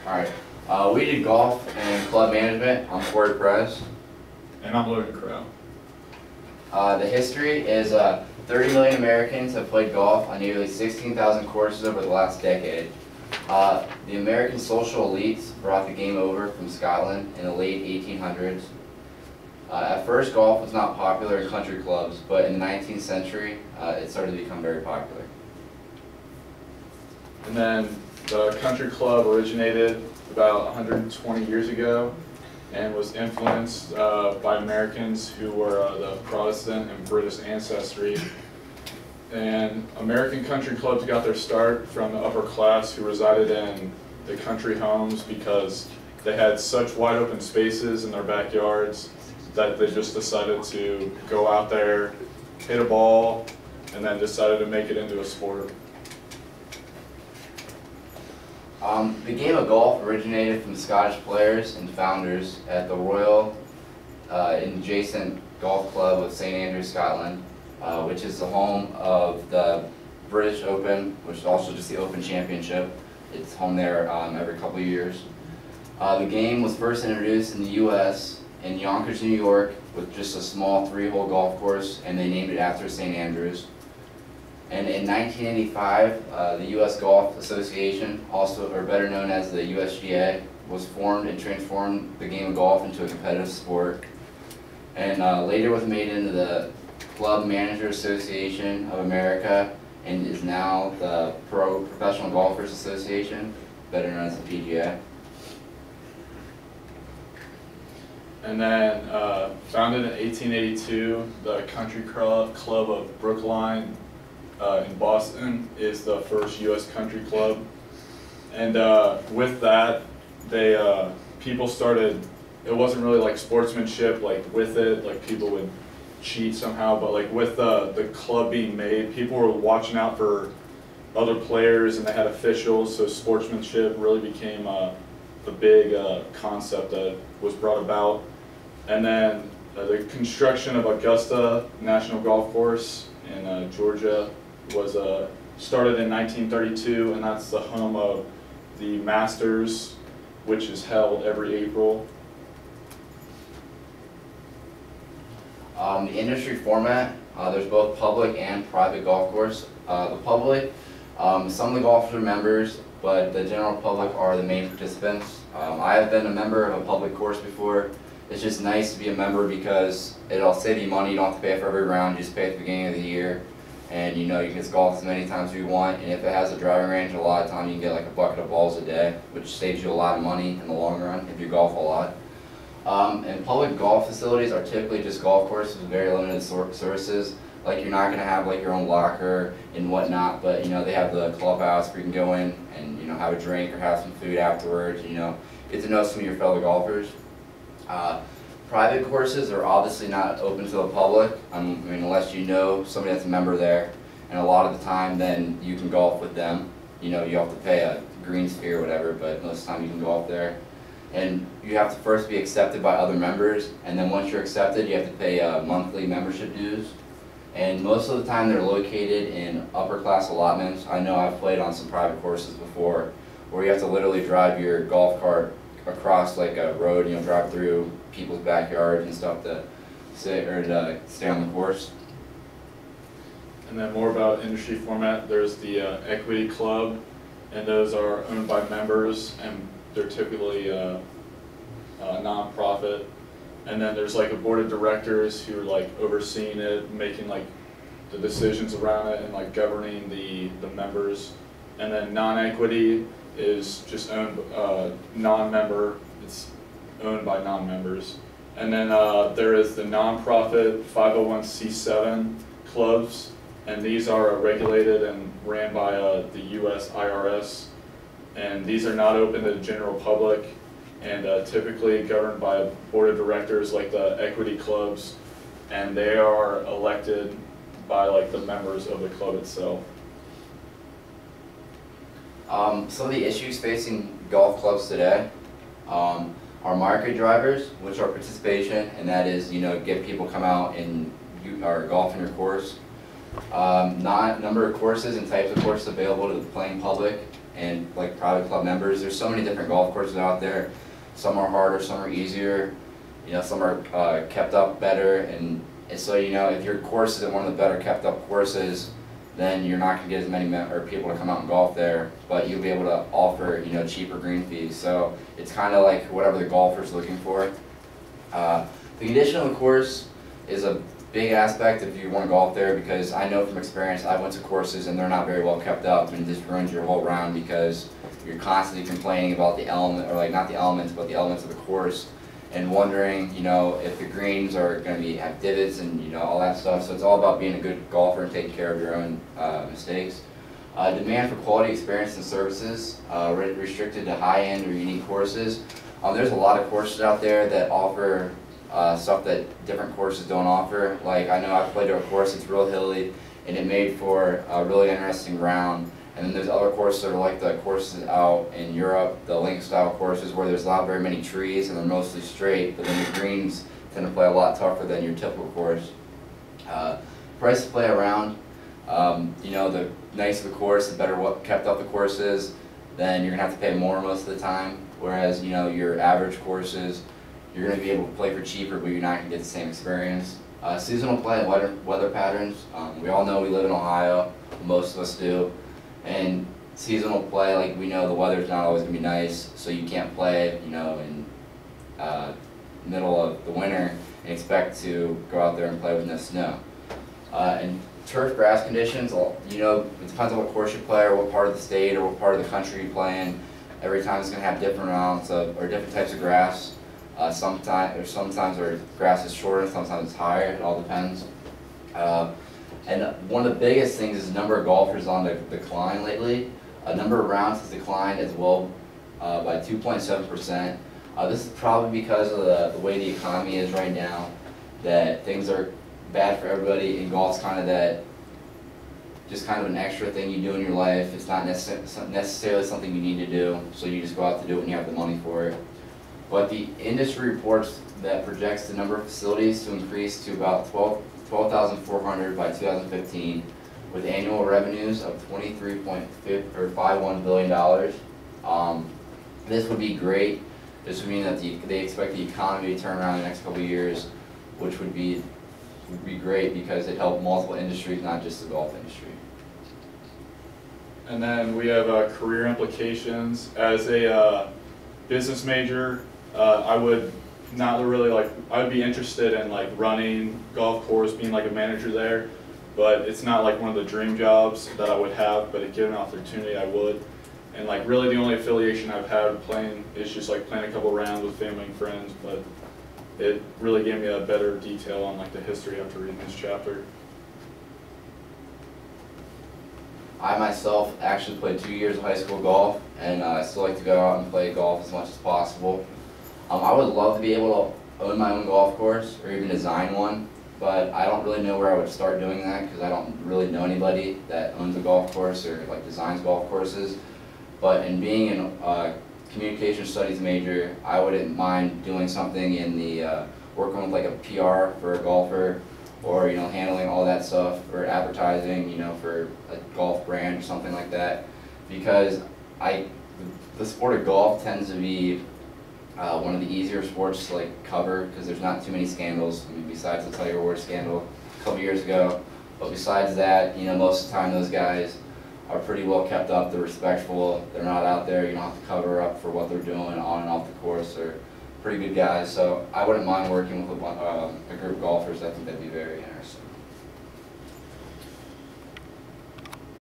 Alright, we did golf and club management. I'm Perez. And I'm Logan, Crowe. The history is 30 million Americans have played golf on nearly 16,000 courses over the last decade. The American social elites brought the game over from Scotland in the late 1800s. At first, golf was not popular in country clubs, but in the 19th century, it started to become very popular. And then the country club originated about 120 years ago and was influenced by Americans who were the Protestant and British ancestry. And American country clubs got their start from the upper class who resided in the country homes because they had such wide open spaces in their backyards that they just decided to go out there, hit a ball, and then decided to make it into a sport. The game of golf originated from Scottish players and founders at the Royal Adjacent Golf Club of St Andrews, Scotland, which is the home of the British Open, which is also just the Open Championship. It's home there every couple of years. The game was first introduced in the U.S. in Yonkers, New York, with just a small 3-hole golf course, and they named it after St Andrews. And in 1985, the U.S. Golf Association, also or better known as the USGA, was formed and transformed the game of golf into a competitive sport. And later was made into the Club Manager Association of America and is now the Professional Golfers Association, better known as the PGA. And then, founded in 1882, the Country Club of Brookline in Boston is the first U.S. country club. And with that, people started, it wasn't really like sportsmanship like with it, like people would cheat somehow, but like with the club being made, people were watching out for other players and they had officials, so sportsmanship really became a big concept that was brought about. And then the construction of Augusta National Golf Course in Georgia was started in 1932, and that's the home of the Masters, which is held every April. The industry format, there's both public and private golf course. The public, some of the golfers are members, but the general public are the main participants. I have been a member of a public course before. It's just nice to be a member because it'll save you money. You don't have to pay for every round, you just pay at the beginning of the year. And you know, you can just golf as many times as you want, and if it has a driving range, a lot of time you can get like a bucket of balls a day, which saves you a lot of money in the long run if you golf a lot. And public golf facilities are typically just golf courses with very limited services. Like you're not going to have like your own locker and whatnot, but you know, they have the clubhouse where you can go in and you know, have a drink or have some food afterwards, you know, get to know some of your fellow golfers. Private courses are obviously not open to the public, I mean, unless you know somebody that's a member there, and a lot of the time then you can golf with them. You know, you have to pay a greens fee or whatever, but most of the time you can golf there. And you have to first be accepted by other members, and then once you're accepted you have to pay monthly membership dues. And most of the time they're located in upper class allotments. I know I've played on some private courses before where you have to literally drive your golf cart across like a road, you know, drive through people's backyards and stuff to stay on the course. And then more about industry format, there's the equity club, and those are owned by members, and they're typically a non-profit. And then there's like a board of directors who are like overseeing it, making like the decisions around it and like governing the members. And then non-equity is just owned non-member. It's owned by non-members. And then there is the non-profit 501c7 clubs, and these are regulated and ran by the U.S. IRS. And these are not open to the general public, and typically governed by a board of directors like the equity clubs, and they are elected by like the members of the club itself. Some of the issues facing golf clubs today are market drivers, which are participation, and that is, you know, get people come out and golf in your course. Number of courses and types of courses available to the playing public. and like private club members. There's so many different golf courses out there. Some are harder, some are easier. You know, some are kept up better, and so you know, if your course isn't one of the better kept up courses, then you're not going to get as many people to come out and golf there, but you'll be able to offer, you know, cheaper green fees. So it's kind of like whatever the golfer's looking for. The condition of the course is a big aspect if you want to golf there, because I know from experience, I went to courses and they're not very well kept up, and it just ruins your whole round because you're constantly complaining about the element, or like not the elements, but the elements of the course, and wondering, you know, if the greens are going to have divots and, you know, all that stuff. So it's all about being a good golfer and taking care of your own mistakes. Demand for quality experience and services, restricted to high-end or unique courses. There's a lot of courses out there that offer stuff that different courses don't offer. Like, I know I've played a course that's real hilly, and it made for a really interesting round. And then there's other courses that are like the courses out in Europe, the link style courses, where there's not very many trees and they're mostly straight, but then the greens tend to play a lot tougher than your typical course. Price to play around, you know, the nicer the course, the better what kept up the course is, then you're gonna have to pay more most of the time. Whereas, you know, your average courses, you're gonna be able to play for cheaper, but you're not gonna get the same experience. Seasonal play and weather patterns. We all know we live in Ohio, most of us do. And seasonal play, like we know the weather's not always going to be nice, so you can't play, you know, in middle of the winter and expect to go out there and play with no snow. And turf grass conditions, you know, it depends on what course you play or what part of the state or what part of the country you play in. Every time it's going to have different amounts of, or different types of grass. Sometimes our grass is shorter, sometimes it's higher, it all depends. And one of the biggest things is the number of golfers on the decline lately. A number of rounds has declined as well by 2.7%. This is probably because of the way the economy is right now, that things are bad for everybody, and golf's kind of that, just kind of an extra thing you do in your life. It's not necessarily something you need to do, so you just go out to do it when you have the money for it. But the industry reports that projects the number of facilities to increase to about 12,400 by 2015, with annual revenues of $23.51 billion. This would be great. This would mean that they expect the economy to turn around in the next couple of years, which would be great because it helped multiple industries, not just the golf industry. And then we have career implications. As a business major, I would not really I would be interested in like running golf course, being like a manager there, but it's not like one of the dream jobs that I would have, but if given an opportunity I would. And like really the only affiliation I've had playing is just like playing a couple rounds with family and friends, but it really gave me a better detail on like the history after reading this chapter. I myself actually played 2 years of high school golf, and I still like to go out and play golf as much as possible. I would love to be able to own my own golf course or even design one, but I don't really know where I would start doing that because I don't really know anybody that owns a golf course or like designs golf courses. But in being a communication studies major, I wouldn't mind doing something in the working with like a PR for a golfer, or you know, handling all that stuff, or advertising, you know, for a golf brand or something like that, because the sport of golf tends to be one of the easier sports to like cover because there's not too many scandals. I mean, besides the Tiger Woods scandal a couple years ago, but besides that, you know, most of the time those guys are pretty well kept up. They're respectful. They're not out there. You don't have to cover up for what they're doing on and off the course. They're pretty good guys. So I wouldn't mind working with a group of golfers. I think that'd be very interesting.